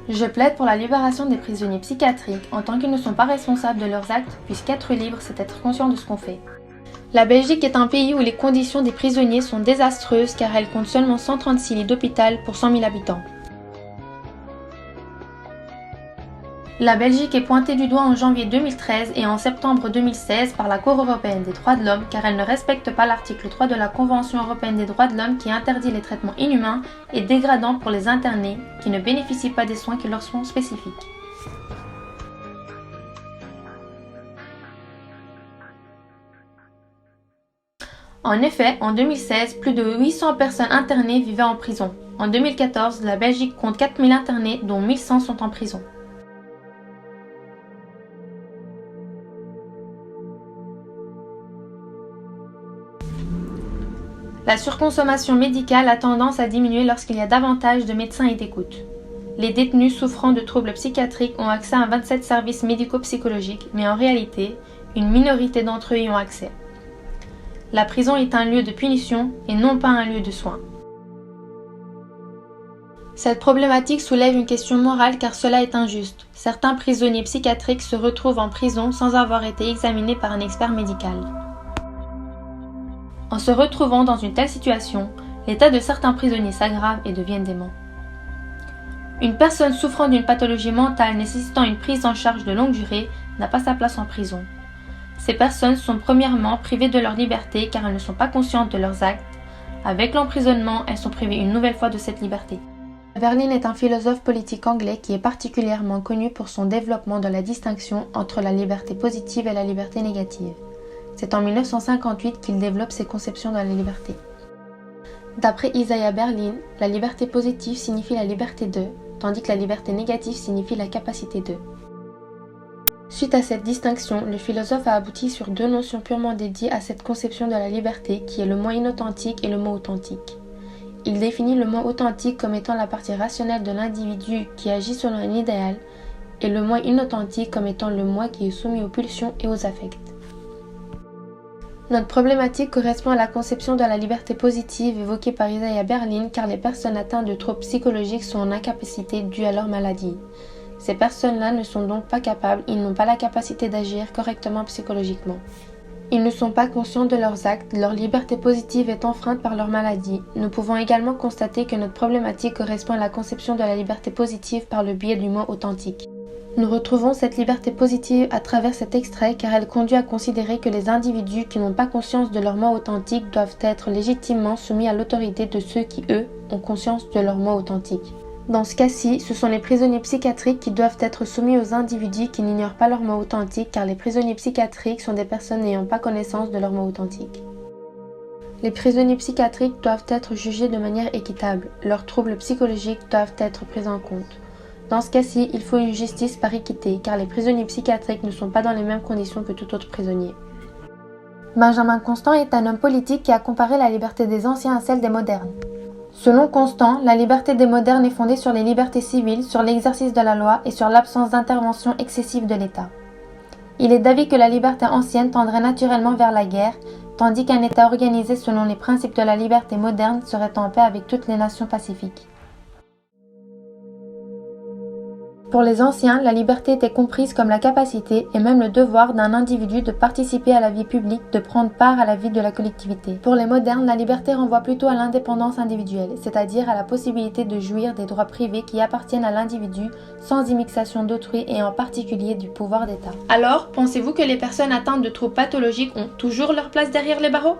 Je plaide pour la libération des prisonniers psychiatriques en tant qu'ils ne sont pas responsables de leurs actes, puisqu'être libre, c'est être conscient de ce qu'on fait. La Belgique est un pays où les conditions des prisonniers sont désastreuses car elle compte seulement 136 lits d'hôpital pour 100 000 habitants. La Belgique est pointée du doigt en janvier 2013 et en septembre 2016 par la Cour européenne des droits de l'homme car elle ne respecte pas l'article 3 de la Convention européenne des droits de l'homme qui interdit les traitements inhumains et dégradants pour les internés qui ne bénéficient pas des soins qui leur sont spécifiques. En effet, en 2016, plus de 800 personnes internées vivaient en prison. En 2014, la Belgique compte 4000 internés dont 1100 sont en prison. La surconsommation médicale a tendance à diminuer lorsqu'il y a davantage de médecins et d'écoute. Les détenus souffrant de troubles psychiatriques ont accès à 27 services médico-psychologiques, mais en réalité, une minorité d'entre eux y ont accès. La prison est un lieu de punition et non pas un lieu de soins. Cette problématique soulève une question morale car cela est injuste. Certains prisonniers psychiatriques se retrouvent en prison sans avoir été examinés par un expert médical. En se retrouvant dans une telle situation, l'état de certains prisonniers s'aggrave et deviennent déments. Une personne souffrant d'une pathologie mentale nécessitant une prise en charge de longue durée n'a pas sa place en prison. Ces personnes sont premièrement privées de leur liberté car elles ne sont pas conscientes de leurs actes. Avec l'emprisonnement, elles sont privées une nouvelle fois de cette liberté. Berlin est un philosophe politique anglais qui est particulièrement connu pour son développement de la distinction entre la liberté positive et la liberté négative. C'est en 1958 qu'il développe ses conceptions de la liberté. D'après Isaiah Berlin, la liberté positive signifie la liberté de, tandis que la liberté négative signifie la capacité de. Suite à cette distinction, le philosophe a abouti sur deux notions purement dédiées à cette conception de la liberté qui est le moi inauthentique et le moi authentique. Il définit le moi authentique comme étant la partie rationnelle de l'individu qui agit selon un idéal et le moi inauthentique comme étant le moi qui est soumis aux pulsions et aux affects. Notre problématique correspond à la conception de la liberté positive évoquée par Isaiah Berlin car les personnes atteintes de troubles psychologiques sont en incapacité due à leur maladie. Ces personnes-là ne sont donc pas capables, ils n'ont pas la capacité d'agir correctement psychologiquement. Ils ne sont pas conscients de leurs actes, leur liberté positive est enfreinte par leur maladie. Nous pouvons également constater que notre problématique correspond à la conception de la liberté positive par le biais du moi authentique. Nous retrouvons cette liberté positive à travers cet extrait car elle conduit à considérer que les individus qui n'ont pas conscience de leur moi authentique doivent être légitimement soumis à l'autorité de ceux qui, eux, ont conscience de leur moi authentique. Dans ce cas-ci, ce sont les prisonniers psychiatriques qui doivent être soumis aux individus qui n'ignorent pas leur moi authentique car les prisonniers psychiatriques sont des personnes n'ayant pas connaissance de leur moi authentique. Les prisonniers psychiatriques doivent être jugés de manière équitable, leurs troubles psychologiques doivent être pris en compte. Dans ce cas-ci, il faut une justice par équité car les prisonniers psychiatriques ne sont pas dans les mêmes conditions que tout autre prisonnier. Benjamin Constant est un homme politique qui a comparé la liberté des anciens à celle des modernes. Selon Constant, la liberté des modernes est fondée sur les libertés civiles, sur l'exercice de la loi et sur l'absence d'intervention excessive de l'État. Il est d'avis que la liberté ancienne tendrait naturellement vers la guerre, tandis qu'un État organisé selon les principes de la liberté moderne serait en paix avec toutes les nations pacifiques. Pour les anciens, la liberté était comprise comme la capacité et même le devoir d'un individu de participer à la vie publique, de prendre part à la vie de la collectivité. Pour les modernes, la liberté renvoie plutôt à l'indépendance individuelle, c'est-à-dire à la possibilité de jouir des droits privés qui appartiennent à l'individu sans immixation d'autrui et en particulier du pouvoir d'État. Alors, pensez-vous que les personnes atteintes de troubles pathologiques ont toujours leur place derrière les barreaux ?